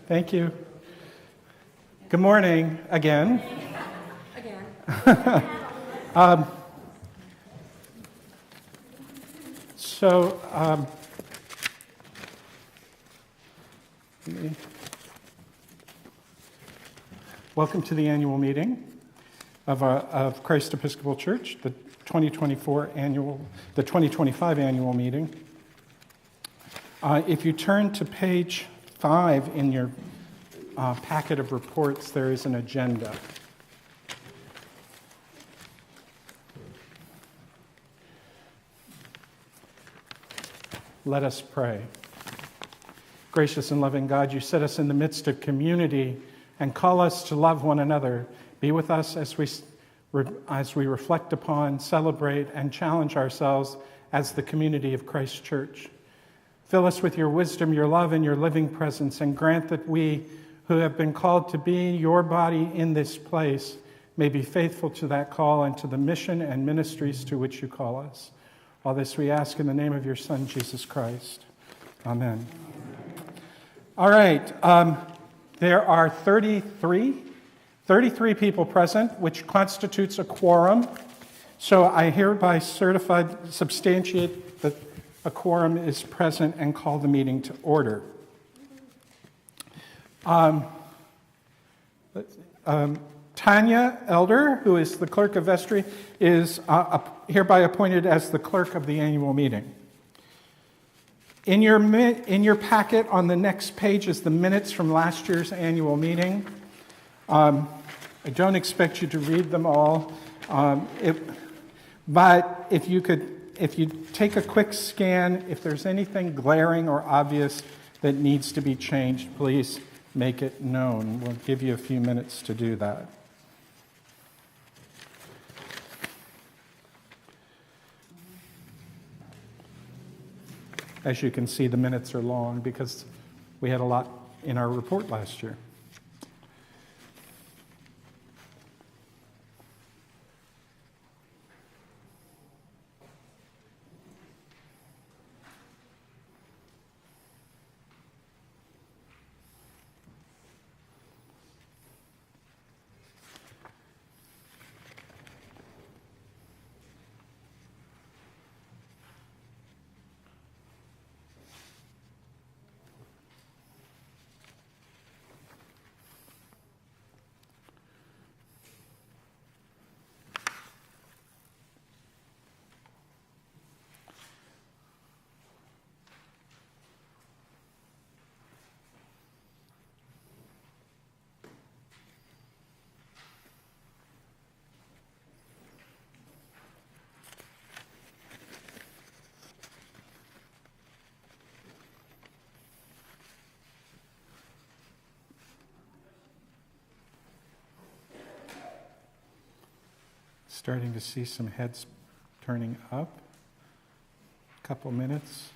Thank you. Good morning again. Welcome to the annual meeting of Christ Episcopal Church, the 2025 annual meeting. If you turn to page 5 in your packet of reports, there is an agenda. Let us pray. Gracious and loving God, you set us in the midst of community and call us to love one another. Be with us as we reflect upon, celebrate, and challenge ourselves as the community of Christ Church. Fill us with your wisdom, your love, and your living presence, and grant that we, who have been called to be your body in this place, may be faithful to that call and to the mission and ministries to which you call us. All this we ask in the name of your Son, Jesus Christ. Amen. All right. There are 33 people present, which constitutes a quorum. So I hereby substantiate that a quorum is present and call the meeting to order. Tanya Elder, who is the clerk of vestry, is hereby appointed as the clerk of the annual meeting. In your packet on the next page is the minutes from last year's annual meeting. I don't expect you to read them all, but if you take a quick scan, if there's anything glaring or obvious that needs to be changed, please make it known. We'll give you a few minutes to do that. As you can see, the minutes are long because we had a lot in our report last year. Starting to see some heads turning up. A couple minutes.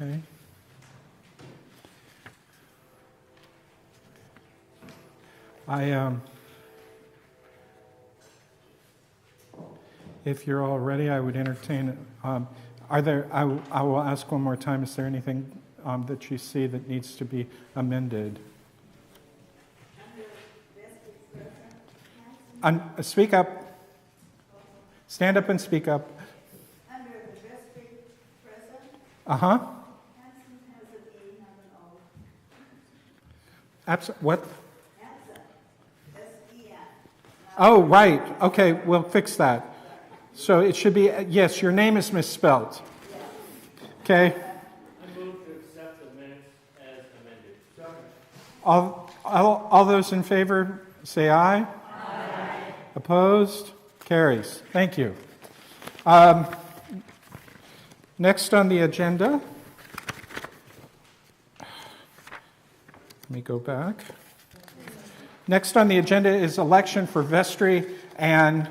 Okay. If you're all ready, I would entertain. I will ask one more time. Is there anything that you see that needs to be amended? Speak up. Stand up and speak up. Under Uh-huh. What? Oh, right. Okay, we'll fix that. So it should be, yes, your name is misspelled. Okay? I move to accept the minutes as amended. All those in favor say aye. Aye. Opposed? Carries. Thank you. Next on the agenda, let me go back. Next on the agenda is election for vestry and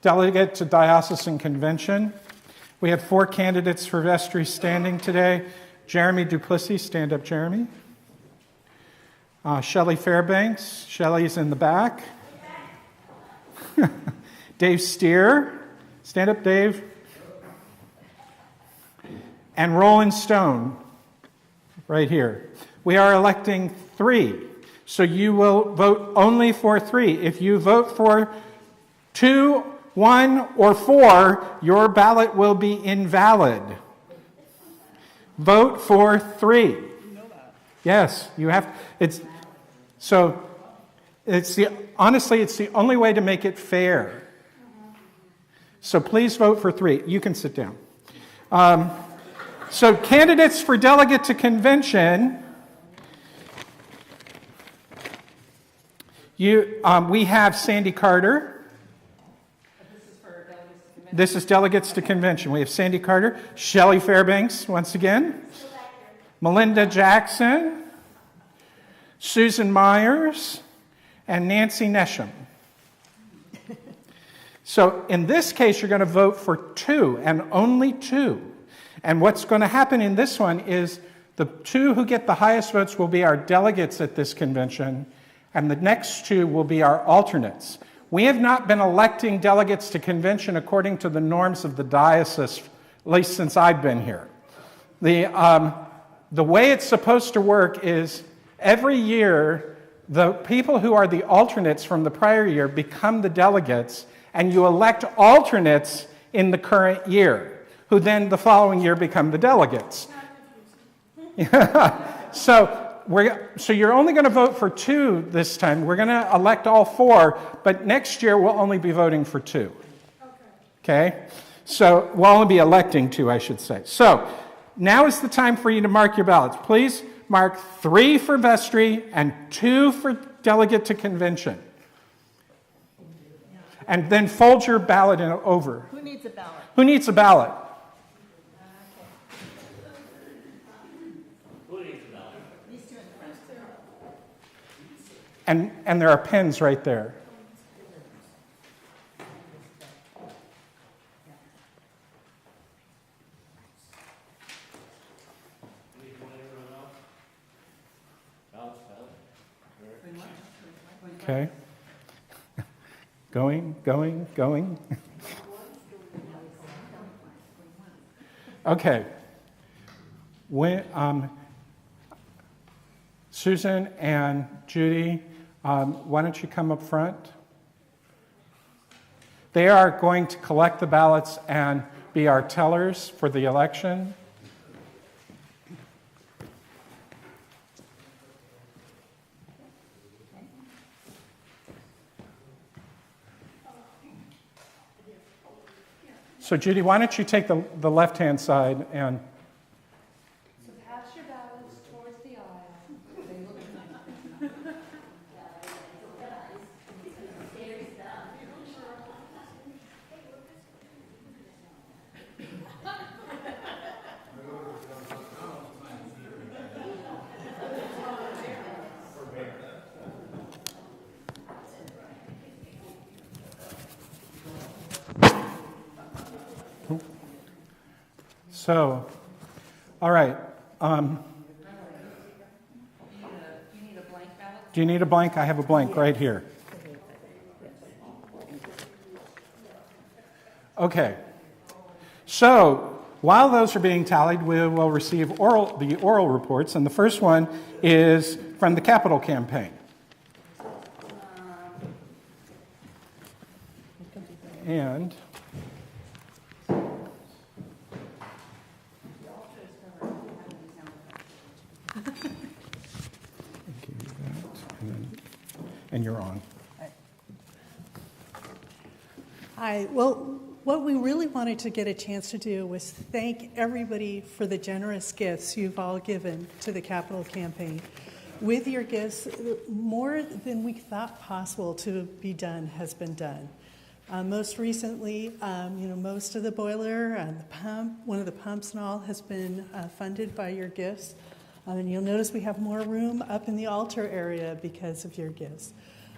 delegate to diocesan convention. We have 4 candidates for vestry standing today. Jeremy Duplessis, stand up, Jeremy. Shelley Fairbanks, Shelley's in the back. Dave Steer, stand up, Dave. And Roland Stone, right here. We are electing 3, so you will vote only for 3. If you vote for 2, 1, or 4, your ballot will be invalid. Vote for 3. You know that. Yes, you have. Honestly, it's the only way to make it fair. So please vote for 3. You can sit down. So candidates for delegate to convention. We have Sandy Carter. This is delegates to convention. We have Sandy Carter, Shelley Fairbanks, once again, Melinda Jackson, Susan Myers, and Nancy Nesham. So in this case, you're going to vote for 2, and only 2. And what's going to happen in this one is the 2 who get the highest votes will be our delegates at this convention, and the next 2 will be our alternates. We have not been electing delegates to convention according to the norms of the diocese, at least since I've been here. The way it's supposed to work is every year, the people who are the alternates from the prior year become the delegates, and you elect alternates in the current year, who then the following year become the delegates. So you're only going to vote for 2 this time. We're going to elect all 4, but next year we'll only be voting for 2. Okay? So we'll only be electing 2, I should say. So now is the time for you to mark your ballots. Please mark 3 for vestry and 2 for delegate to convention. And then fold your ballot over. Who needs a ballot? Who needs a ballot? And there are pens right there. Okay. Going. Okay. Susan and Judy, why don't you come up front? They are going to collect the ballots and be our tellers for the election. So Judy, why don't you take the left-hand side and... So pass your ballots towards the aisle. So, all right. Do you need a blank? I have a blank right here. Okay. So, while those are being tallied, we will receive the oral reports, and the first one is from the Capital Campaign. And you're on. Hi. Well, what we really wanted to get a chance to do was thank everybody for the generous gifts you've all given to the Capital Campaign. With your gifts, more than we thought possible to be done has been done. Most recently, most of the boiler and the pump, one of the pumps and all, has been funded by your gifts. And you'll notice we have more room up in the altar area because of your gifts.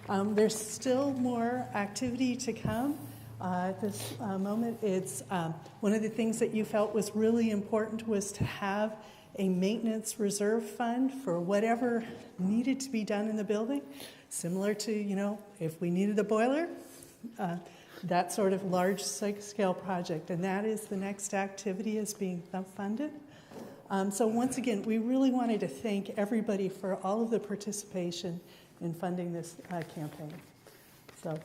There's still more activity to come. At this moment, it's one of the things that you felt was really important was to have a maintenance reserve fund for whatever needed to be done in the building, similar to, if we needed a boiler, that sort of large-scale project. And that is the next activity is being funded. So once again, we really wanted to thank everybody for all of the participation in funding this campaign. So,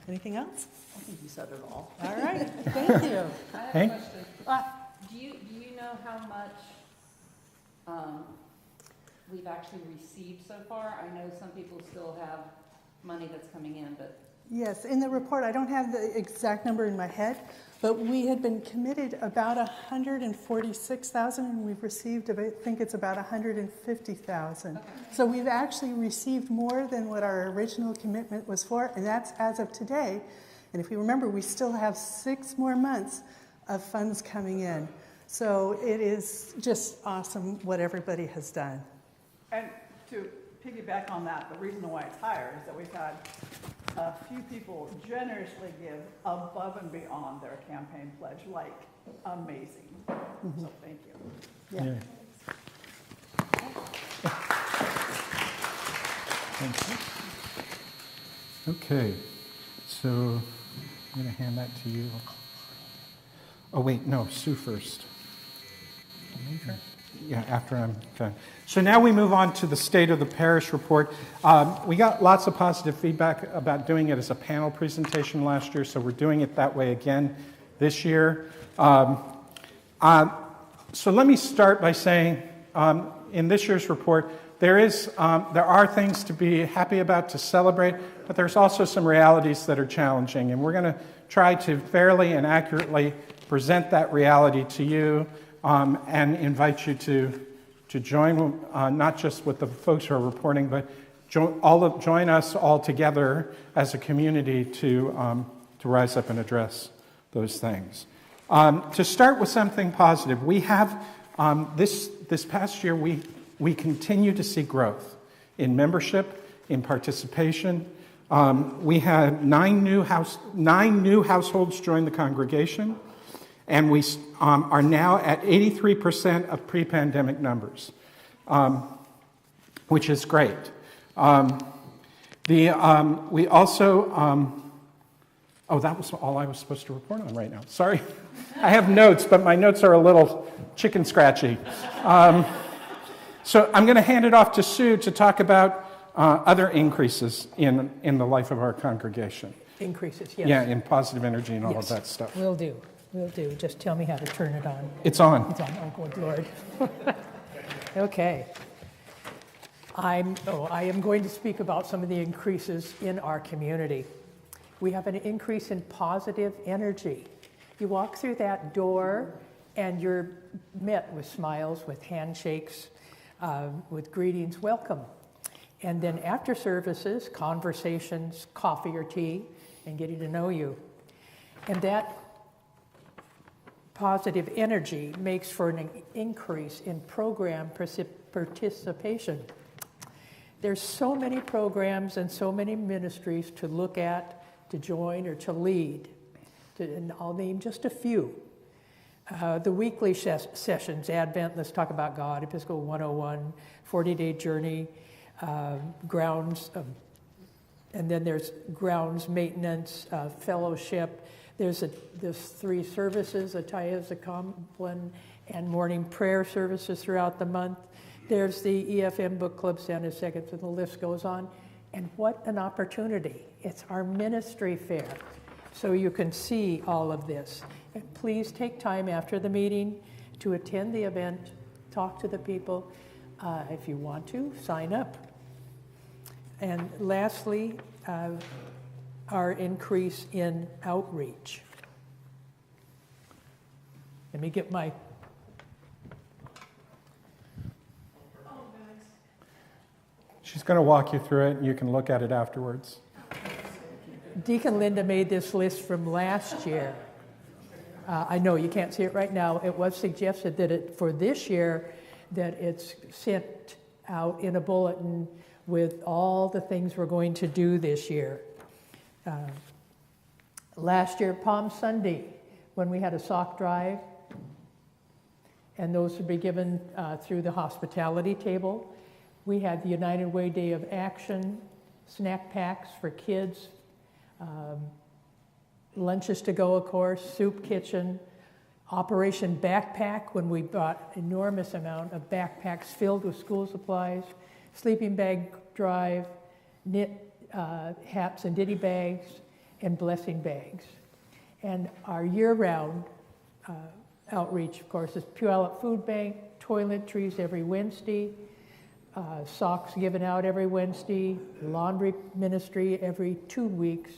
anything else? I think you said it all. All right, thank you. I have Hey? a question. Do you know how much we've actually received so far? I know some people still have money that's coming in, but Yes, in the report, I don't have the exact number in my head, but we had been committed about 146,000, and we've received, I think it's about 150,000. okay. So we've actually received more than what our original commitment was for, and that's as of today. And if you remember, we still have 6 more months of funds coming in. So it is just awesome what everybody has done. And to piggyback on that, the reason why it's higher is that we've had a few people generously give above and beyond their campaign pledge, like amazing. So thank you. Yeah. Thank you. Okay, so I'm going to hand that to you. Oh, wait, no, Sue first. Yeah, after I'm done. So now we move on to the State of the Parish report. We got lots of positive feedback about doing it as a panel presentation last year, so we're doing it that way again this year. So let me start by saying, in this year's report, there are things to be happy about, to celebrate, but there's also some realities that are challenging, and we're going to try to fairly and accurately present that reality to you. And invite you to join, not just with the folks who are reporting, but join us all together as a community to rise up and address those things. To start with something positive, we have this past year we continue to see growth in membership, in participation. We had 9 new households join the congregation. And we are now at 83% of pre-pandemic numbers, which is great. We also, that was all I was supposed to report on right now. Sorry. I have notes, but my notes are a little chicken scratchy. So I'm going to hand it off to Sue to talk about other increases in the life of our congregation. Increases, yes. Yeah, in positive energy and all of Yes. that stuff. Will do. Just tell me how to turn it on. It's on. It's on. Oh, good Lord. Okay. I am going to speak about some of the increases in our community. We have an increase in positive energy. You walk through that door and you're met with smiles, with handshakes, with greetings, welcome. And then after services, conversations, coffee or tea, and getting to know you. And that positive energy makes for an increase in program participation. There's so many programs and so many ministries to look at, to join, or to lead. And I'll name just a few. The weekly sessions, Advent, Let's Talk About God, Episcopal 101, 40-Day Journey, grounds, and then there's grounds maintenance, fellowship. There's 3 services, a Tithes, a Compline, and morning prayer services throughout the month. There's the EFM Book Club Santa Seconds, and the list goes on. And what an opportunity. It's our ministry fair. So you can see all of this. And please take time after the meeting to attend the event, talk to the people. If you want to, sign up. And lastly, our increase in outreach. Let me get my... She's going to walk you through it, and you can look at it afterwards. Deacon Linda made this list from last year. I know you can't see it right now. It was suggested that for this year, that it's sent out in a bulletin with all the things we're going to do this year. Last year, Palm Sunday, when we had a sock drive, and those would be given through the hospitality table. We had the United Way Day of Action, snack packs for kids, lunches to go, of course, soup kitchen, Operation Backpack, when we bought enormous amount of backpacks filled with school supplies, sleeping bag drive, knit hats and ditty bags, and blessing bags. And our year-round outreach, of course, is Puyallup Food Bank, toiletries every Wednesday, socks given out every Wednesday, laundry ministry every 2 weeks,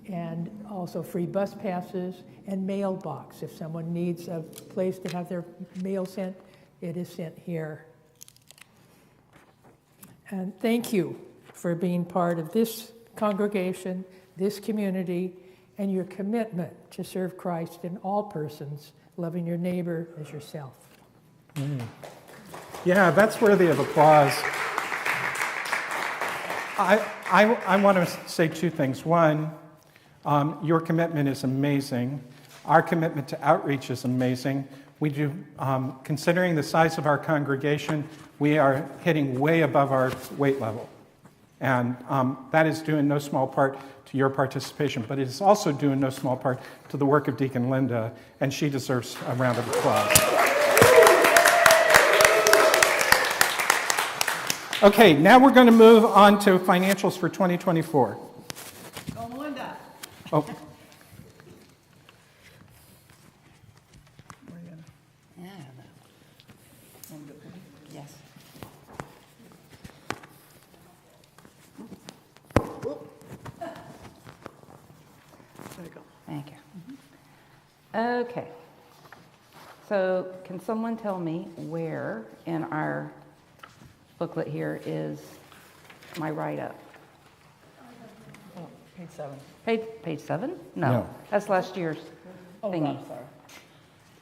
and also free bus passes and mailbox. If someone needs a place to have their mail sent, it is sent here. And thank you for being part of this congregation, this community, and your commitment to serve Christ in all persons, loving your neighbor as yourself. Yeah, that's worthy of applause. I want to say two things. One, your commitment is amazing. Our commitment to outreach is amazing. We do, considering the size of our congregation, we are hitting way above our weight level. And that is due in no small part to your participation, but it is also due in no small part to the work of Deacon Linda, and she deserves a round of applause. Okay, now we're going to move on to financials for 2024. Oh, Melinda. Oh, Where are you gonna- Yeah, yes. There you go. Thank you. Okay. So can someone tell me where in our booklet here is my write-up? Oh, page 7. Page 7? No. That's last year's Oh, thingy. I'm sorry.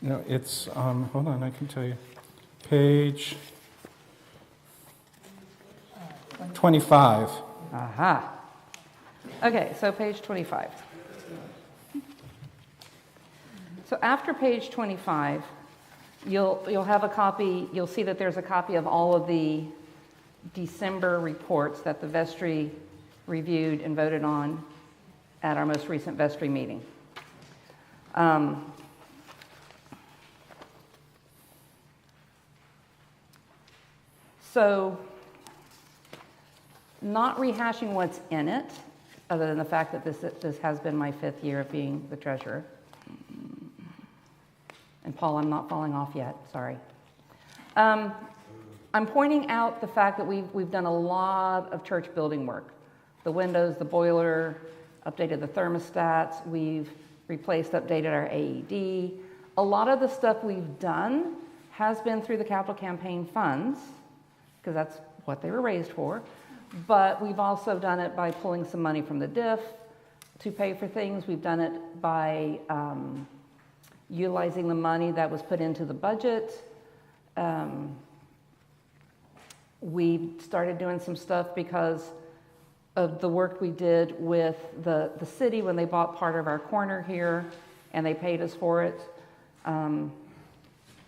no, it's, hold on, I can tell you. Page 25. Aha. Okay, so page 25. So after page 25, you'll have a copy, you'll see that there's a copy of all of the December reports that the vestry reviewed and voted on at our most recent vestry meeting. So, not rehashing what's in it, other than the fact that this has been my 5th year of being the treasurer. And Paul, I'm not falling off yet, sorry. I'm pointing out the fact that we've done a lot of church building work. The windows, the boiler, updated the thermostats, we've replaced, updated our AED. A lot of the stuff we've done has been through the capital campaign funds, because that's what they were raised for. But we've also done it by pulling some money from the DIF to pay for things. We've done it by utilizing the money that was put into the budget. We started doing some stuff because of the work we did with the city when they bought part of our corner here and they paid us for it.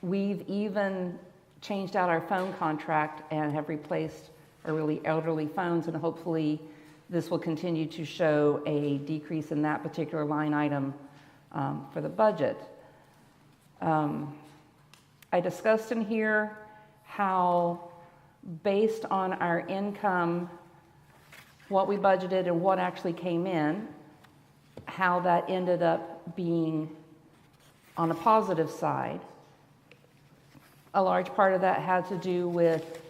We've even changed out our phone contract and have replaced our really elderly phones, and hopefully this will continue to show a decrease in that particular line item for the budget. I discussed in here how, based on our income, what we budgeted and what actually came in, how that ended up being on a positive side. A large part of that had to do with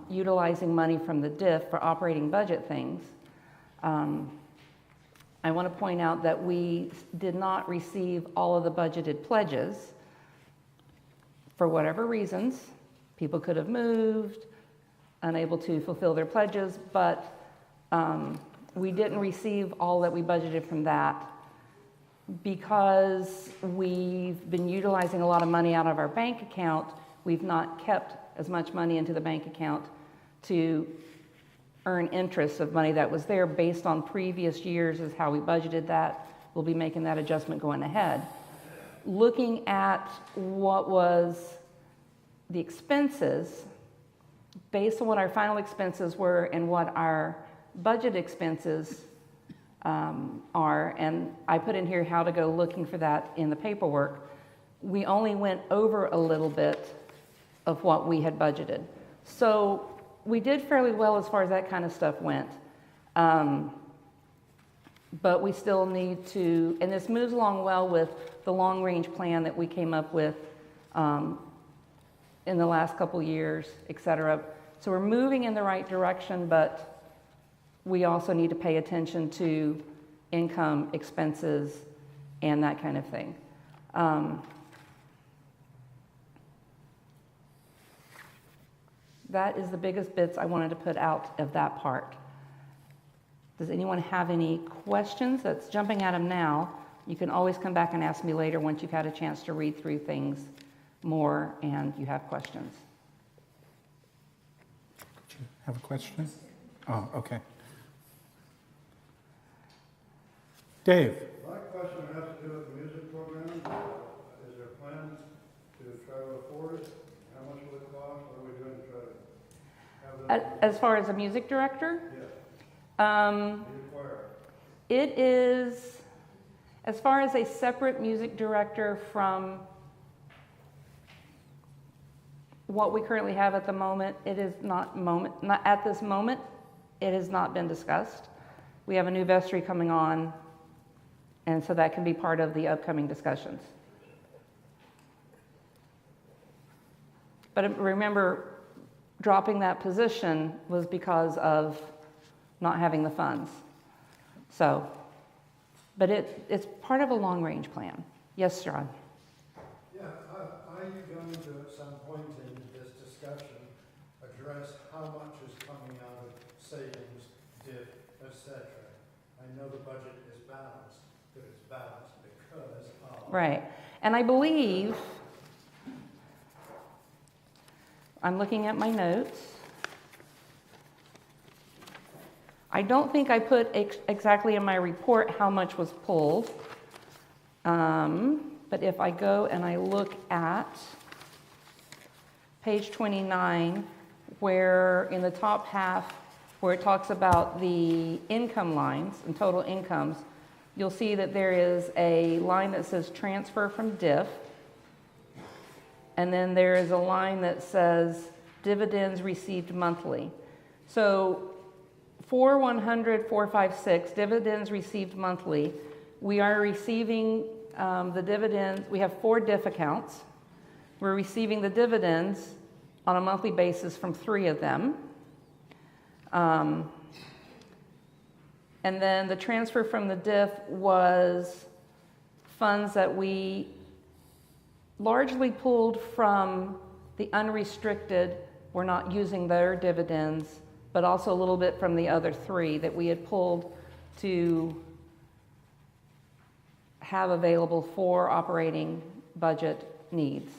utilizing money from the DIF for operating budget things. I want to point out that we did not receive all of the budgeted pledges for whatever reasons. People could have moved, unable to fulfill their pledges, but we didn't receive all that we budgeted from that because we've been utilizing a lot of money out of our bank account. We've not kept as much money into the bank account to earn interest of money that was there based on previous years is how we budgeted that. We'll be making that adjustment going ahead. Looking at what was the expenses, based on what our final expenses were and what our budget expenses are, and I put in here how to go looking for that in the paperwork, we only went over a little bit of what we had budgeted. So we did fairly well as far as that kind of stuff went. But we still need to, and this moves along well with the long-range plan that we came up with in the last couple years, et cetera. So we're moving in the right direction, but we also need to pay attention to income, expenses, and that kind of thing. That is the biggest bits I wanted to put out of that part. Does anyone have any questions? That's jumping at them now. You can always come back and ask me later once you've had a chance to read through things more and you have questions. Do you have a question? Oh, okay. Dave? My question has to do with the music program. Is there plans to try to afford it? How much will it cost? What are we doing to try to have that? As far as a music director? Yes. Um, Music choir. It is, as far as a separate music director from what we currently have at the moment, it is not at this moment, it has not been discussed. We have a new vestry coming on, and so that can be part of the upcoming discussions. But remember, dropping that position was because of not having the funds. So, but it's part of a long-range plan. Yes, John? Yeah, are you going to, at some point in this discussion, address how much is coming out of savings, DIF, etc.? I know the budget is balanced, but it's balanced because of... Right. And I believe, I'm looking at my notes. I don't think I put exactly in my report how much was pulled. But if I go and I look at page 29, where in the top half, where it talks about the income lines and total incomes, you'll see that there is a line that says transfer from DIF. And then there is a line that says dividends received monthly. So 4,100,456 dividends received monthly. We are receiving the dividends. We have 4 DIF accounts. We're receiving the dividends on a monthly basis from 3 of them. And then the transfer from the DIF was funds that we largely pulled from the unrestricted. We're not using their dividends, but also a little bit from the other 3 that we had pulled to have available for operating budget needs.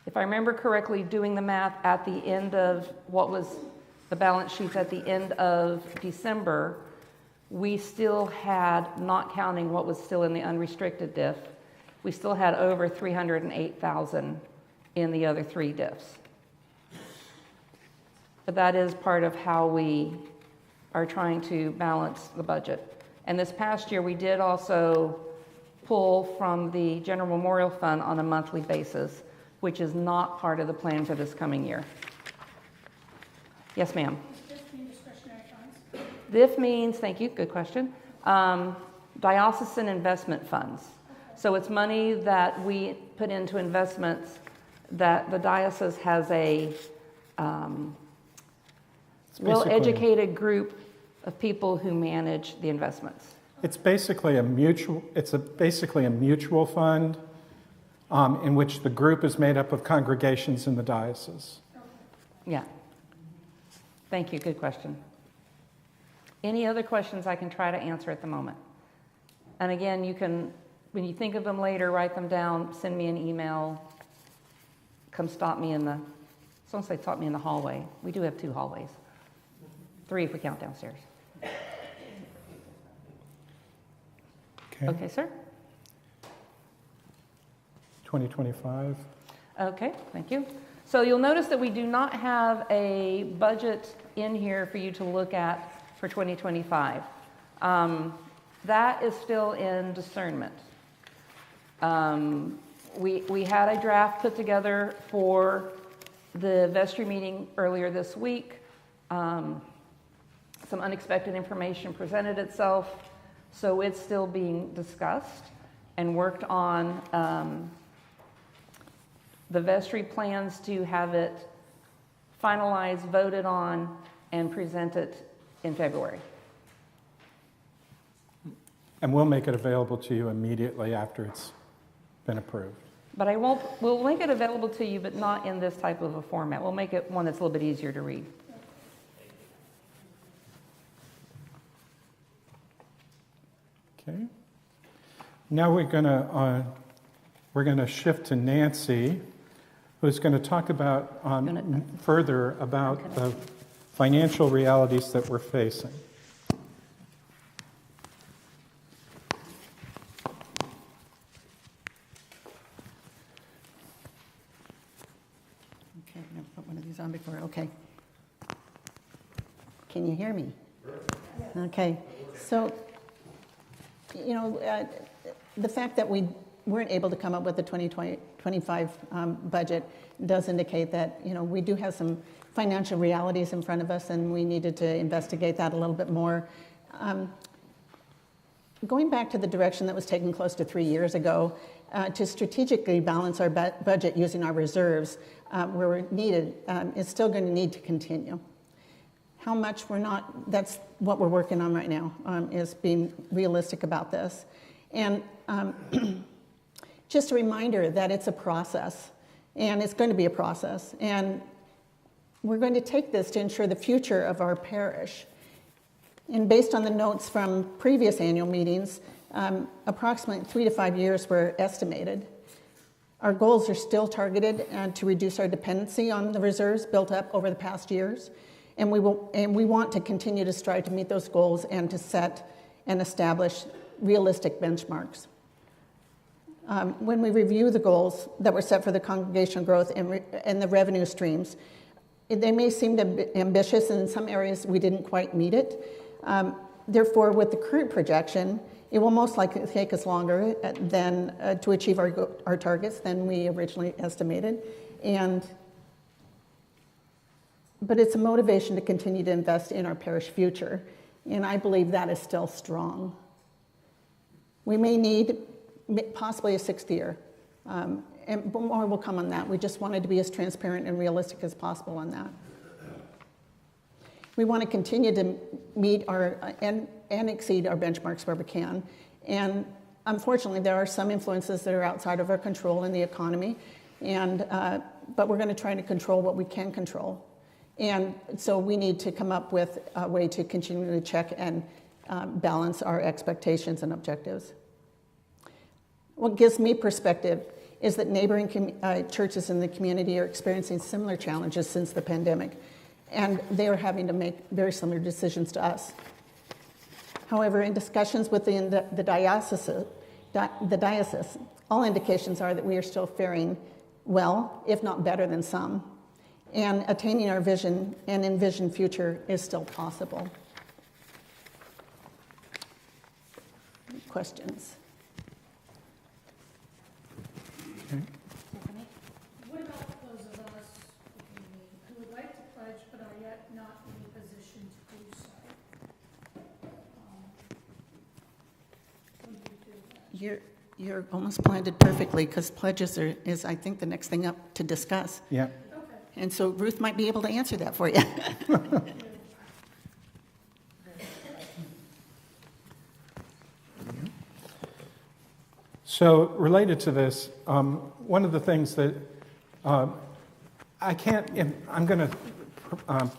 If I remember correctly, doing the math at the end of what was the balance sheets at the end of December, we still had, not counting what was still in the unrestricted DIF, we still had over $308,000 in the other 3 DIFs. But that is part of how we are trying to balance the budget. And this past year, we did also pull from the General Memorial Fund on a monthly basis, which is not part of the plan for this coming year. Yes, ma'am? Does this mean discretionary funds? DIF means, thank you, good question, diocesan investment funds. So it's money that we put into investments that the diocese has a well-educated group of people who manage the investments. It's basically a mutual fund in which the group is made up of congregations in the diocese. Yeah. Thank you. Good question. Any other questions I can try to answer at the moment? And again, you can, when you think of them later, write them down, send me an email, come stop me in the, someone say stop me in the hallway. We do have 2 hallways. 3 if we count downstairs. Okay, sir? 2025. Okay, thank you. So you'll notice that we do not have a budget in here for you to look at for 2025. That is still in discernment. We had a draft put together for the vestry meeting earlier this week. Some unexpected information presented itself, so it's still being discussed and worked on. The vestry plans to have it finalized, voted on, and present it in February. And we'll make it available to you immediately after it's been approved. But we'll make it available to you, but not in this type of a format. We'll make it one that's a little bit easier to read. Okay. Now we're gonna shift to Nancy, who's going to talk about further about the financial realities that we're facing. Okay, I'm going to put one of these on before. Okay. Can you hear me? Okay. So, the fact that we weren't able to come up with the 2025 budget does indicate that, we do have some financial realities in front of us, and we needed to investigate that a little bit more. Going back to the direction that was taken close to 3 years ago, to strategically balance our budget using our reserves where we're needed is still going to need to continue. How much we're not, that's what we're working on right now, is being realistic about this. And just a reminder that it's a process, and it's going to be a process. And we're going to take this to ensure the future of our parish. And based on the notes from previous annual meetings, approximately 3 to 5 years were estimated. Our goals are still targeted to reduce our dependency on the reserves built up over the past years. And we want to continue to strive to meet those goals and to set and establish realistic benchmarks. When we review the goals that were set for the congregational growth and the revenue streams, they may seem ambitious, and in some areas we didn't quite meet it. Therefore, with the current projection, it will most likely take us longer than to achieve our targets than we originally estimated. But it's a motivation to continue to invest in our parish future, and I believe that is still strong. We may need possibly a 6th year, and more will come on that. We just wanted to be as transparent and realistic as possible on that. We want to continue to meet and exceed our benchmarks where we can. And unfortunately, there are some influences that are outside of our control in the economy, but we're going to try to control what we can control. And so we need to come up with a way to continue to check and balance our expectations and objectives. What gives me perspective is that neighboring churches in the community are experiencing similar challenges since the pandemic, and they are having to make very similar decisions to us. However, in discussions within the diocese, all indications are that we are still faring well, if not better than some, and attaining our vision and envisioned future is still possible. Questions? What about those of us who would like to pledge but are yet not in a position to do so? What do you do with that? You're almost blended perfectly, because pledges is, I think, the next thing up to discuss. Yeah. And so Ruth might be able to answer that for you. So related to this, one of the things that I'm going to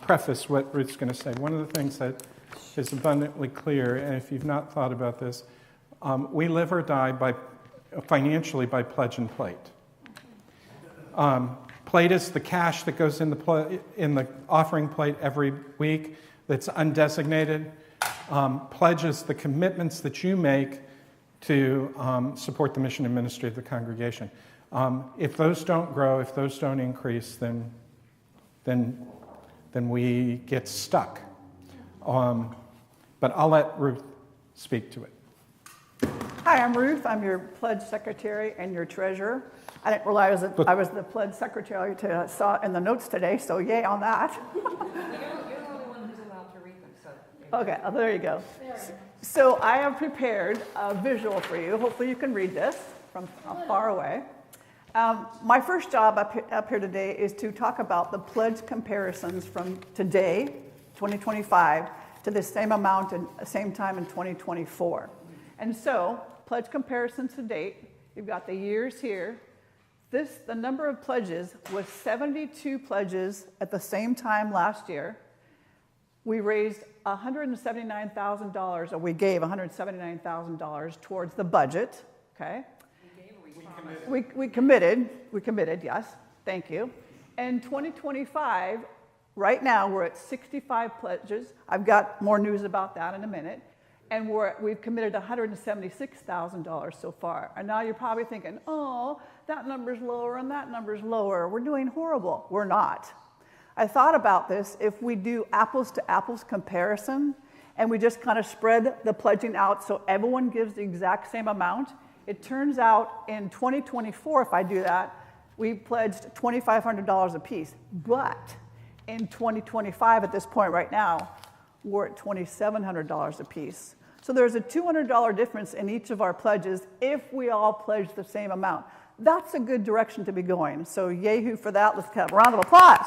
preface what Ruth's going to say. One of the things that is abundantly clear, and if you've not thought about this, we live or die financially by pledge and plate. Plate is the cash that goes in the offering plate every week that's undesignated. Pledge is the commitments that you make to support the mission and ministry of the congregation. If those don't grow, if those don't increase, then we get stuck. But I'll let Ruth speak to it. Hi, I'm Ruth. I'm your pledge secretary and your treasurer. I didn't realize that I was the pledge secretary to saw it in the notes today, so yay on that. You're the only one who's allowed to read them, so. Okay, there you go. So I have prepared a visual for you. Hopefully you can read this from far away. My first job up here today is to talk about the pledge comparisons from today, 2025, to the same amount and same time in 2024. And so, pledge comparisons to date, you've got the years here. The number of pledges was 72 pledges at the same time last year. We raised $179,000, or we gave $179,000 towards the budget, okay? We committed, yes, thank you. And 2025, right now, we're at 65 pledges. I've got more news about that in a minute. And we've committed $176,000 so far. And now you're probably thinking, oh, that number's lower and that number's lower. We're doing horrible. We're not. I thought about this. If we do apples to apples comparison and we just kind of spread the pledging out so everyone gives the exact same amount, it turns out in 2024, if I do that, we pledged $2,500 apiece. But in 2025, at this point right now, we're at $2,700 apiece. So there's a $200 difference in each of our pledges if we all pledge the same amount. That's a good direction to be going. So yay-hoo for that. Let's have a round of applause.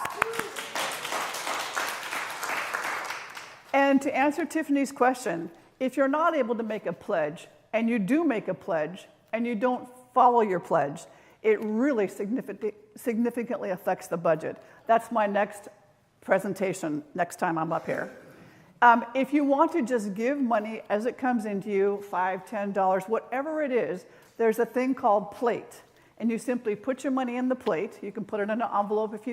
And to answer Tiffany's question, if you're not able to make a pledge, and you do make a pledge, and you don't follow your pledge, it really significantly affects the budget. That's my next presentation next time I'm up here. If you want to just give money as it comes into you, $5, $10, whatever it is, there's a thing called plate. And you simply put your money in the plate. You can put it in an envelope if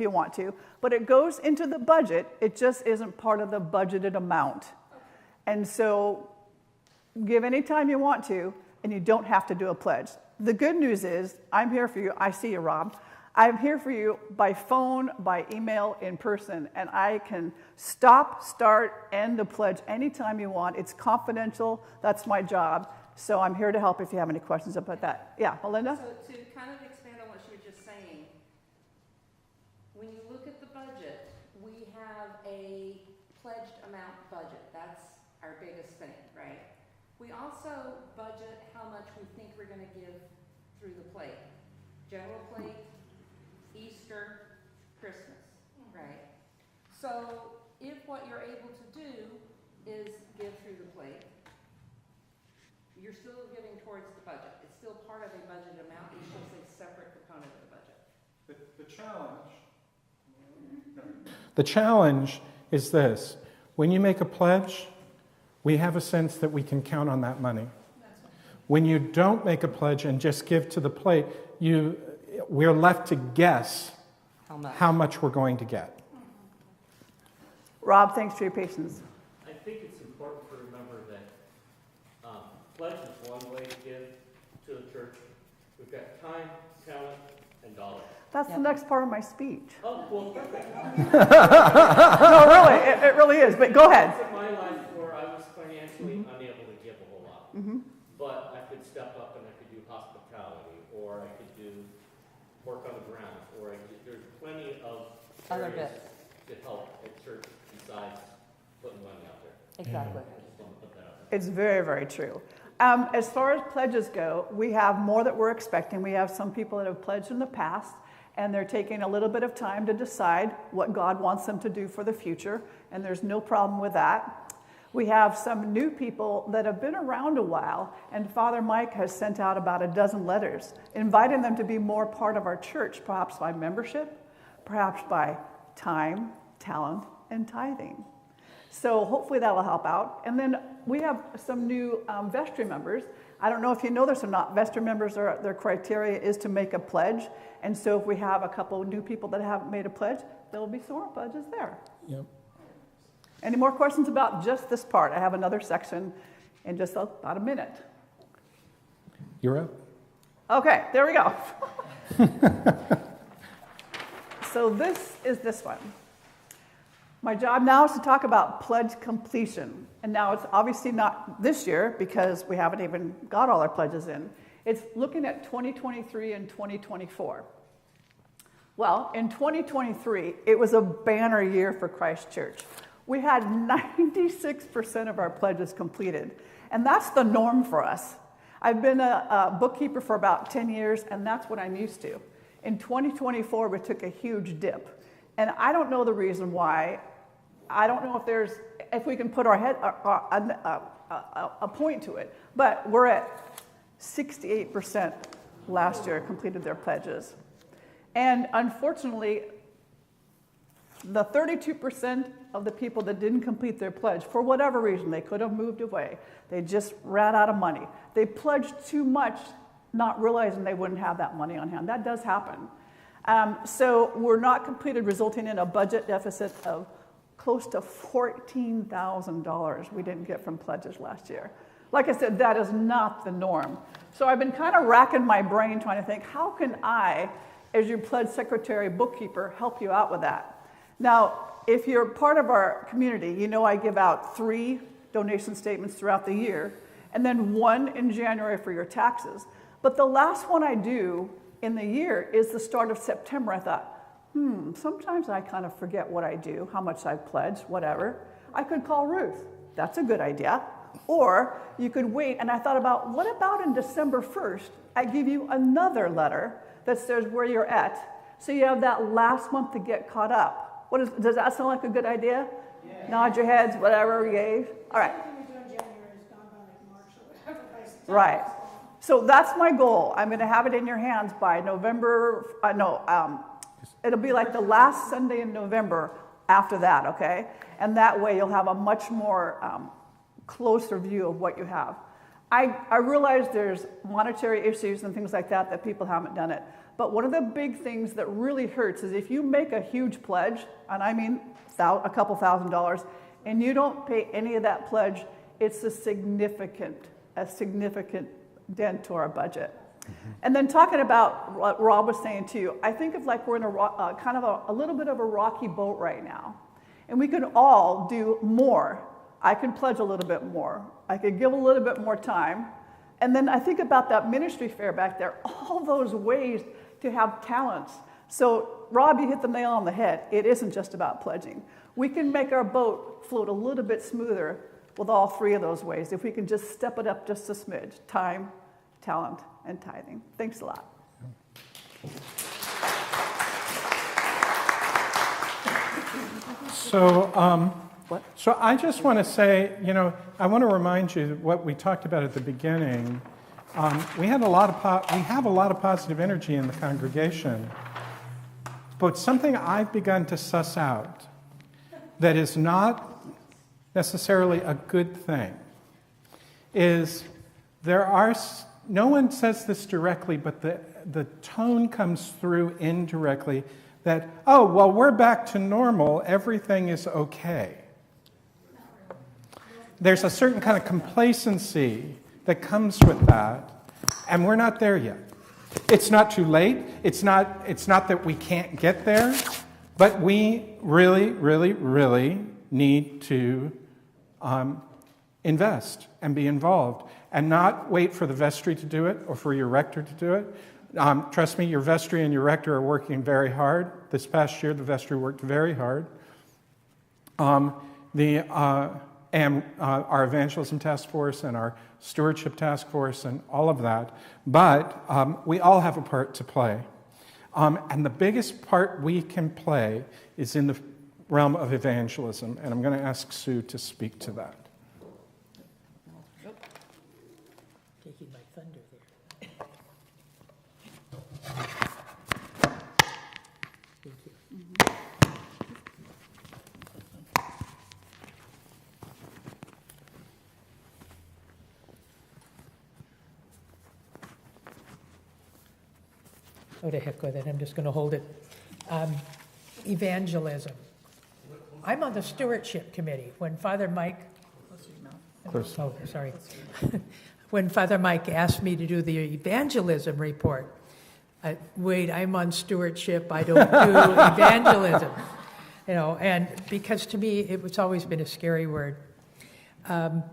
you want to. But it goes into the budget. It just isn't part of the budgeted amount. And so give any time you want to, and you don't have to do a pledge. The good news is, I'm here for you. I see you, Rob. I'm here for you by phone, by email, in person, and I can stop, start, end the pledge anytime you want. It's confidential. That's my job. So I'm here to help if you have any questions about that. Yeah, Melinda? So to kind of expand on what she was just saying, when you look at the budget, we have a pledged amount budget. That's our biggest thing, right? We also budget how much we think we're going to give through the plate. General plate, Easter, Christmas, right? So if what you're able to do is give through the plate, you're still giving towards the budget. It's still part of a budget amount. It's just a separate component of the budget. The challenge is this. When you make a pledge, we have a sense that we can count on that money. When you don't make a pledge and just give to the plate, we're left to guess how much we're going to get. Rob, thanks for your patience. I think it's important to remember that pledge is one way to give to the church. We've got time, talent, and dollars. That's the next part of my speech. Oh, well, perfect. No, really, it really is, but go ahead. In my life where I was financially unable to give a whole lot, but I could step up and I could do hospitality, or I could do work on the grounds, or there's plenty of Other areas bits. to help at church besides putting money out there. Exactly. I just want to put that out there. It's very, very true. As far as pledges go, we have more that we're expecting. We have some people that have pledged in the past, and they're taking a little bit of time to decide what God wants them to do for the future, and there's no problem with that. We have some new people that have been around a while, and Father Mike has sent out about a dozen letters, inviting them to be more part of our church, perhaps by membership, perhaps by time, talent, and tithing. So hopefully that will help out. And then we have some new vestry members. I don't know if you know this or not. Vestry members, their criteria is to make a pledge. And so if we have a couple new people that haven't made a pledge, there will be some more pledges there. Yep. Any more questions about just this part? I have another section in just about a minute. You're up. Okay, there we go. So this is this one. My job now is to talk about pledge completion. And now it's obviously not this year because we haven't even got all our pledges in. It's looking at 2023 and 2024. Well, in 2023, it was a banner year for Christ Church. We had 96% of our pledges completed, and that's the norm for us. I've been a bookkeeper for about 10 years, and that's what I'm used to. In 2024, we took a huge dip, and I don't know the reason why. I don't know if we can put our head a point to it, but we're at 68% last year completed their pledges, and unfortunately, the 32% of the people that didn't complete their pledge, for whatever reason, they could have moved away. They just ran out of money. They pledged too much, not realizing they wouldn't have that money on hand. That does happen. So we're not completed, resulting in a budget deficit of close to $14,000 we didn't get from pledges last year. Like I said, that is not the norm. So I've been kind of racking my brain trying to think, how can I, as your pledge secretary, bookkeeper, help you out with that? Now, if you're part of our community, you know I give out 3 donation statements throughout the year, and then 1 in January for your taxes. But the last one I do in the year is the start of September. I thought, sometimes I kind of forget what I do, how much I've pledged, whatever. I could call Ruth. That's a good idea. Or you could wait, and I thought about, what about in December 1st, I give you another letter that says where you're at, so you have that last month to get caught up. Does that sound like a good idea? Yeah. Nod your heads, whatever, yay. All right. Everything we do in January is gone by like March or whatever. By September. Right. So that's my goal. I'm going to have it in your hands by November. It'll be like the last Sunday in November after that, okay? And that way you'll have a much more closer view of what you have. I realize there's monetary issues and things like that people haven't done it. But one of the big things that really hurts is if you make a huge pledge, and I mean a couple $1,000s, and you don't pay any of that pledge, it's a significant dent to our budget. Mm-hmm. And then talking about what Rob was saying too, I think of like we're in a little bit of a rocky boat right now. And we could all do more. I could pledge a little bit more. I could give a little bit more time. And then I think about that ministry fair back there, all those ways to have talents. So Rob, you hit the nail on the head. It isn't just about pledging. We can make our boat float a little bit smoother with all 3 of those ways if we can just step it up just a smidge. Time, talent, and tithing. Thanks a lot. So I just want to say, I want to remind you what we talked about at the beginning. We have a lot of positive energy in the congregation, but something I've begun to suss out that is not necessarily a good thing is no one says this directly, but the tone comes through indirectly that, oh, well, we're back to normal, everything is okay. There's a certain kind of complacency that comes with that, and we're not there yet. It's not too late. It's not that we can't get there, but we really, really, really need to invest and be involved and not wait for the vestry to do it or for your rector to do it. Trust me, your vestry and your rector are working very hard. This past year, the vestry worked very hard. And our evangelism task force and our stewardship task force and all of that. But we all have a part to play. And the biggest part we can play is in the realm of evangelism. And I'm going to ask Sue to speak to that. Taking my thunder there. Thank you. Oh, to heck with it, I'm just going to hold it. Evangelism. I'm on the stewardship committee. When Father Mike, Close. oh, sorry. When Father Mike asked me to do the evangelism report, wait, I'm on stewardship, I don't do evangelism. You know, and because to me, it's always been a scary word. But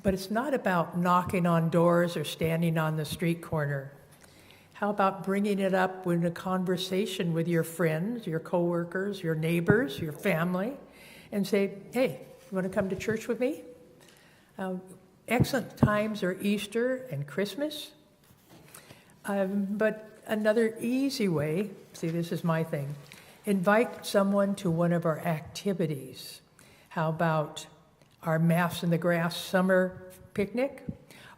it's not about knocking on doors or standing on the street corner. How about bringing it up in a conversation with your friends, your coworkers, your neighbors, your family, and say, hey, you want to come to church with me? Excellent times are Easter and Christmas. But another easy way, see, this is my thing, invite someone to one of our activities. How about our Mass in the Grass summer picnic,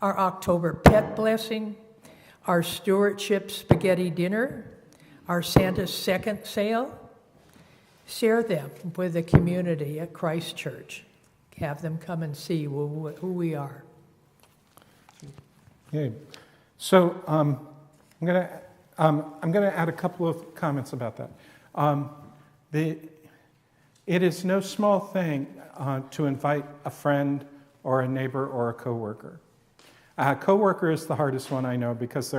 our October pet blessing, our stewardship spaghetti dinner, our Santa's second sale? Share them with the community at Christ Church. Have them come and see who we are. Okay. So I'm going to add a couple of comments about that. It is no small thing to invite a friend or a neighbor or a coworker. Coworker is the hardest one, I know, because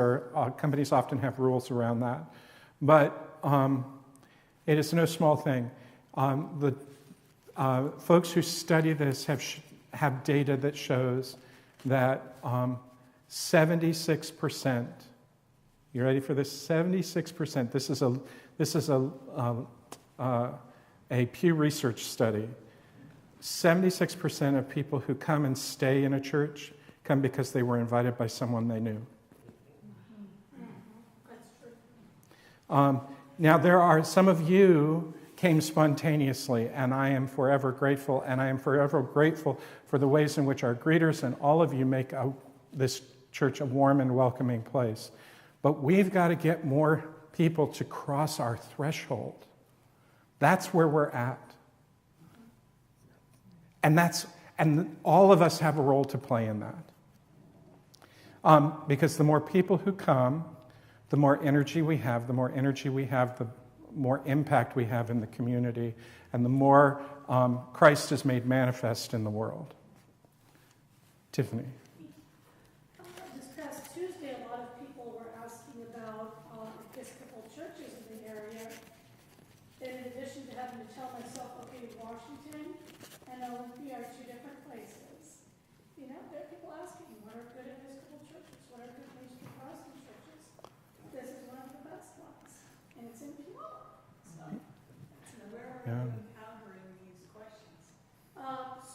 companies often have rules around that. But it is no small thing. The folks who study this have data that shows that 76%. You ready for this? 76%. This is a Pew Research study. 76% of people who come and stay in a church come because they were invited by someone they knew. Now, there are some of you came spontaneously, and I am forever grateful, and I am forever grateful for the ways in which our greeters and all of you make this church a warm and welcoming place. But we've got to get more people to cross our threshold. That's where we're at. And all of us have a role to play in that. Because the more people who come, the more energy we have, the more impact we have in the community, and the more Christ is made manifest in the world. Tiffany. This past Tuesday, a lot of people were asking about Episcopal churches in the area. In addition to having to tell myself, okay, Washington and Olympia are two different places. You know, there are people asking, what are good Episcopal churches? What are good mainstream Protestant churches? This is one of the best ones, and it's in Peoria. So, Where are you encountering these questions?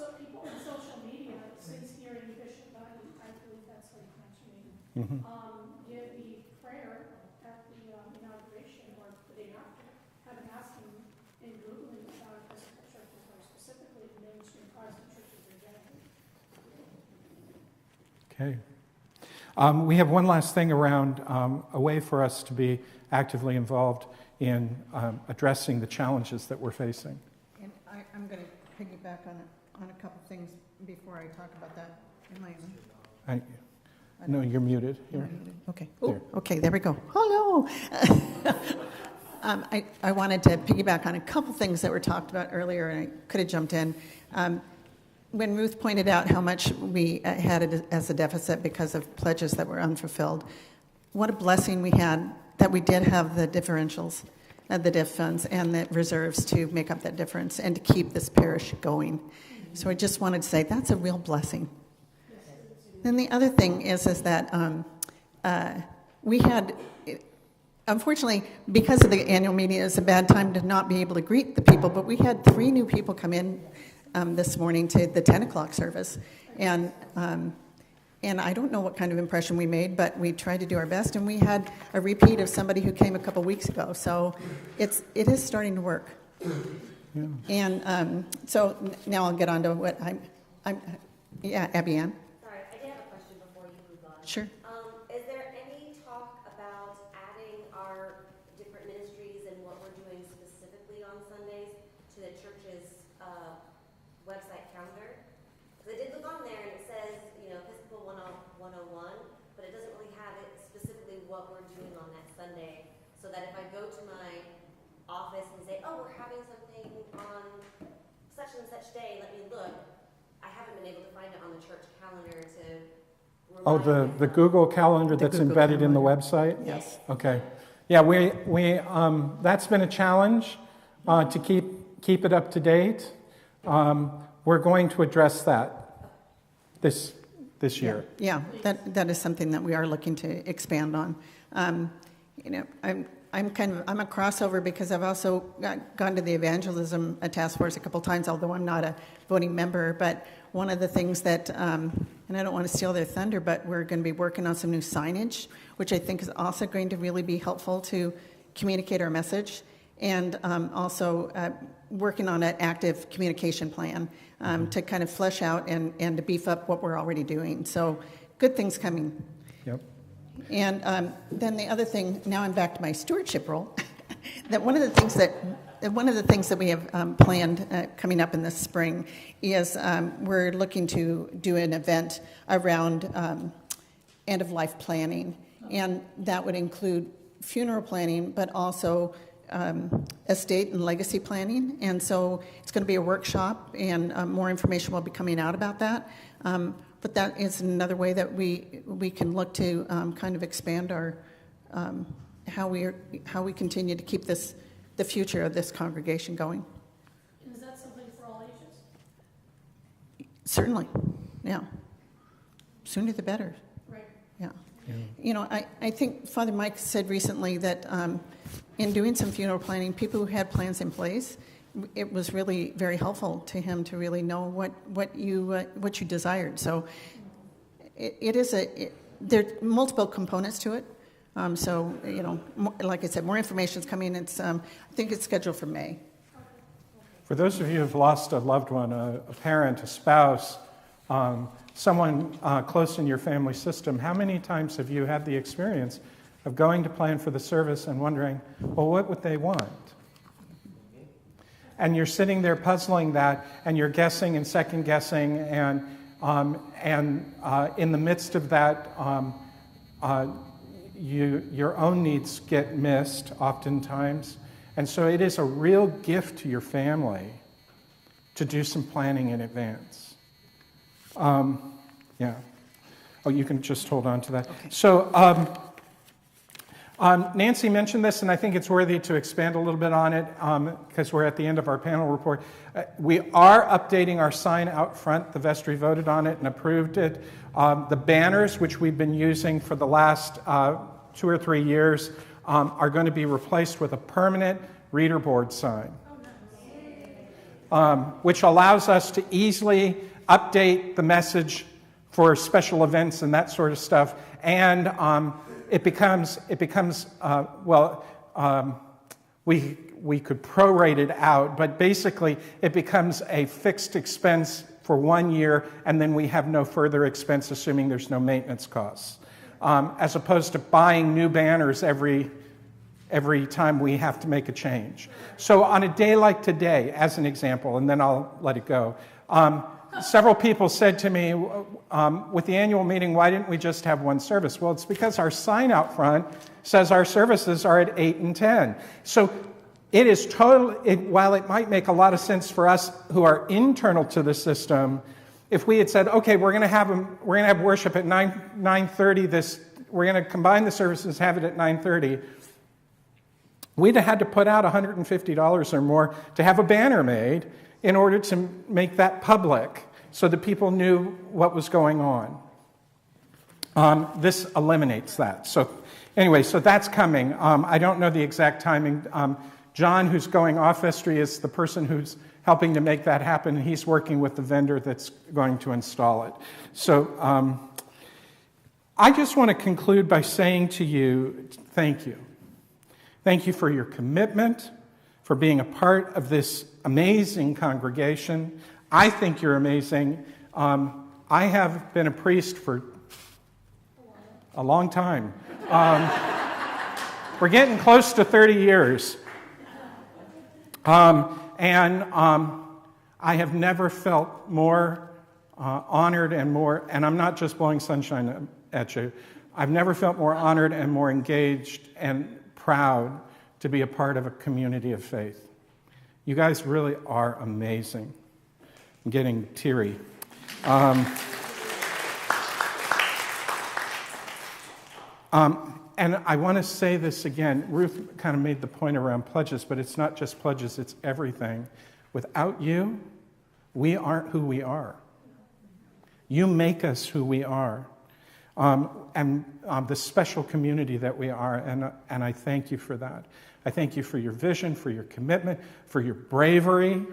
so people in social media, since hearing Bishop Buddy, I believe that's how you pronounce your name, Mm-hmm. give the prayer at the inauguration or the day after, have been asking in Googling about Episcopal churches, or specifically the mainstream Protestant churches are getting. Okay. We have one last thing around a way for us to be actively involved in addressing the challenges that we're facing. And I'm going to piggyback on a couple things before I talk about that. Am I? No, you're muted here. Okay. There. Okay, there we go. Hello. I wanted to piggyback on a couple things that were talked about earlier, and I could have jumped in. When Ruth pointed out how much we had as a deficit because of pledges that were unfulfilled, what a blessing we had that we did have the differentials, the diff funds, and the reserves to make up that difference and to keep this parish going. So I just wanted to say that's a real blessing. Then the other thing is that we had, unfortunately, because of the annual meeting, it was a bad time to not be able to greet the people, but we had 3 new people come in this morning to the 10 o'clock service. And I don't know what kind of impression we made, but we tried to do our best, and we had a repeat of somebody who came a couple weeks ago. So it is starting to work. Yeah. And so now I'll get on to what yeah, Abby Ann. Sorry, I did have a question before you move on. Sure. Is there any talk about adding our different ministries and what we're doing specifically on Sundays to the church's website calendar? Because I did look on there and it says, Episcopal 101, but it doesn't really have it specifically what we're doing on that Sunday. So that if I go to my office and say, oh, we're having something on such and such day, let me look. I haven't been able to find it on the church calendar to Oh, remind the myself. Google Calendar that's Google embedded in the Calendar. website? Yes. Okay. Yeah, we that's been a challenge to keep it up to date. We're going to address that this year. Yeah, that is something that we are looking to expand on. I'm a crossover because I've also gone to the evangelism task force a couple times, although I'm not a voting member. But one of the things that, and I don't want to steal their thunder, but we're going to be working on some new signage, which I think is also going to really be helpful to communicate our message, and also working on an active communication plan to kind of flesh out and to beef up what we're already doing. So good things coming. Yep. And then the other thing, now I'm back to my stewardship role, that one of the things that we have planned coming up in the spring is we're looking to do an event around end-of-life planning, and that would include funeral planning, but also estate and legacy planning. And so it's going to be a workshop, and more information will be coming out about that. But that is another way that we can look to kind of expand our how we continue to keep the future of this congregation going. And is that something for all ages? Certainly, yeah. Sooner the better. Right. Yeah. I think Father Mike said recently that in doing some funeral planning, people who had plans in place, it was really very helpful to him to really know what you desired. So there are multiple components to it. Like I said, more information is coming. I think it's scheduled for May. For those of you who have lost a loved one, a parent, a spouse, someone close in your family system, how many times have you had the experience of going to plan for the service and wondering, well, what would they want? And you're sitting there puzzling that, and you're guessing and second guessing, and in the midst of that, your own needs get missed oftentimes. And so it is a real gift to your family to do some planning in advance. Yeah. Oh, you can just hold on to that. Okay. So Nancy mentioned this, and I think it's worthy to expand a little bit on it because we're at the end of our panel report. We are updating our sign out front. The vestry voted on it and approved it. The banners, which we've been using for the last 2 or 3 years, are going to be replaced with a permanent reader board sign, which allows us to easily update the message for special events and that sort of stuff. And it becomes we could prorate it out, but basically it becomes a fixed expense for 1 year, and then we have no further expense, assuming there's no maintenance costs, as opposed to buying new banners every time we have to make a change. So on a day like today, as an example, and then I'll let it go, several people said to me, with the annual meeting, why didn't we just have one service? Well, it's because our sign out front says our services are at 8 and 10. So it is while it might make a lot of sense for us who are internal to the system, if we had said, okay, we're going to have worship at 9:30 we're going to combine the services, have it at 9:30, we'd have had to put out $150 or more to have a banner made in order to make that public so that people knew what was going on. This eliminates that. So anyway, so that's coming. I don't know the exact timing. John, who's going off vestry, is the person who's helping to make that happen. He's working with the vendor that's going to install it. So I just want to conclude by saying to you, thank you. Thank you for your commitment, for being a part of this amazing congregation. I think you're amazing. I have been a priest for a long time. We're getting close to 30 years. I have never felt more honored and more, and I'm not just blowing sunshine at you, I've never felt more honored and more engaged and proud to be a part of a community of faith. You guys really are amazing. I'm getting teary. And I want to say this again. Ruth kind of made the point around pledges, but it's not just pledges, it's everything. Without you, we aren't who we are. You make us who we are. And the special community that we are, and I thank you for that. I thank you for your vision, for your commitment, for your bravery.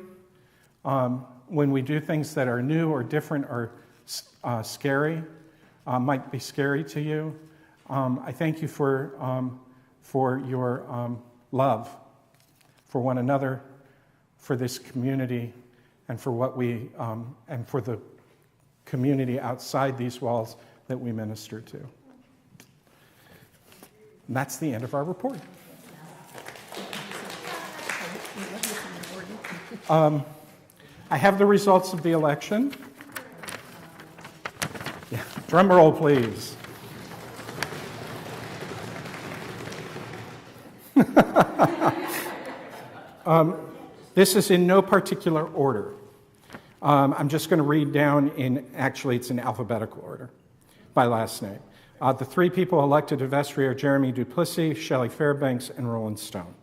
When we do things that are new or different or scary, might be scary to you. I thank you for your love for one another, for this community, and for what we and for the community outside these walls that we minister to. And that's the end of our report. I have the results of the election. Yeah, drum roll, please. This is in no particular order. I'm just going to read down it's in alphabetical order by last name. The three people elected to vestry are Jeremy Duplessis, Shelley Fairbanks, and Roland Stone.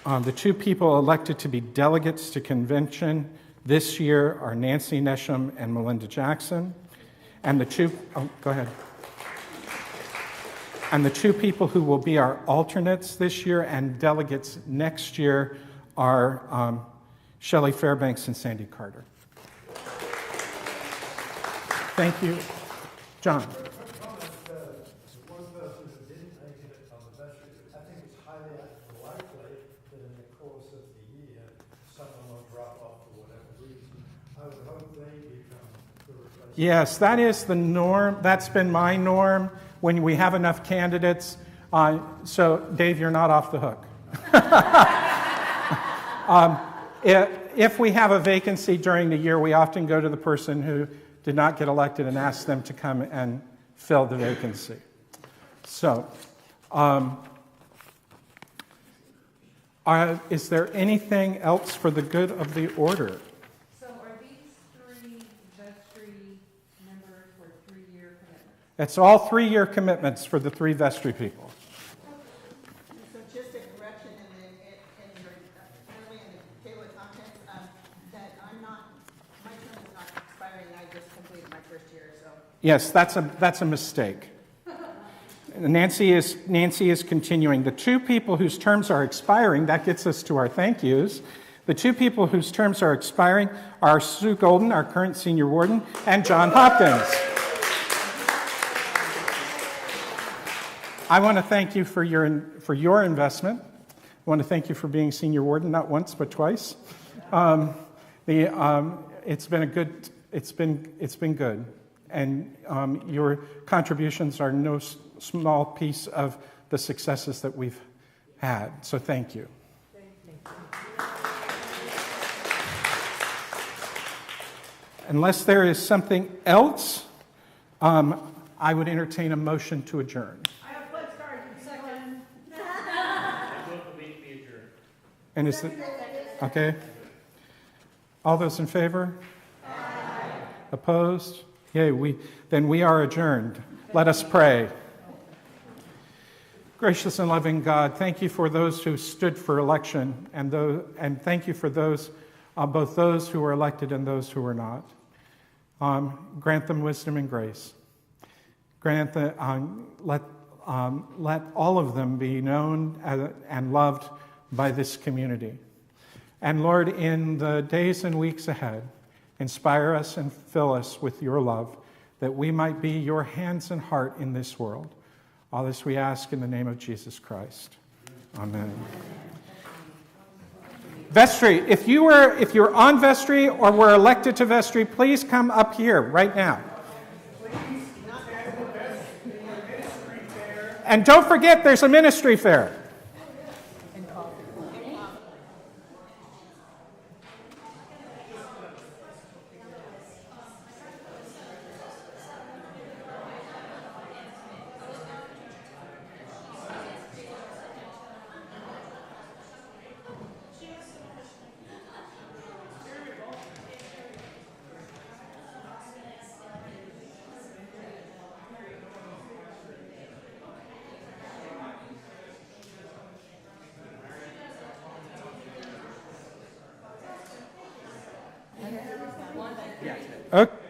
The two people elected to be delegates to convention this year are Nancy Nesham and Melinda Jackson. And the two people who will be our alternates this year and delegates next year are Shelley Fairbanks and Sandy Carter. Thank you. John. One person who didn't make it on the vestry, I think it's highly likely that in the course of the year, someone will drop off for whatever reason. I would hope they become the replacement. Yes, that is the norm. That's been my norm when we have enough candidates. So, Dave, you're not off the hook. If we have a vacancy during the year, we often go to the person who did not get elected and ask them to come and fill the vacancy. So, is there anything else for the good of the order? So are these three vestry members for 3-year commitments? It's all 3-year commitments for the 3 vestry people. So just a correction in the table of contents, that my term is not expiring, I just completed my first year, so. Yes, that's a mistake. Nancy is continuing. The 2 people whose terms are expiring, that gets us to our thank yous. The 2 people whose terms are expiring are Sue Golden, our current senior warden, and John Hopkins. I want to thank you for your investment. I want to thank you for being senior warden, not once but twice. It's been good, and your contributions are no small piece of the successes that we've had. So thank you. Unless there is something else, I would entertain a motion to adjourn. I have pledge card, second. And is it okay? All those in favor? Aye. Opposed? Yay, we are adjourned. Let us pray. Gracious and loving God, thank you for those who stood for election, and thank you for those, both those who were elected and those who were not. Grant them wisdom and grace. Grant that let all of them be known and loved by this community. And Lord, in the days and weeks ahead, inspire us and fill us with your love, that we might be your hands and heart in this world. All this we ask in the name of Jesus Christ. Amen. Vestry, if you're on vestry or were elected to vestry, please come up here right now. And don't forget, there's a ministry fair. Okay.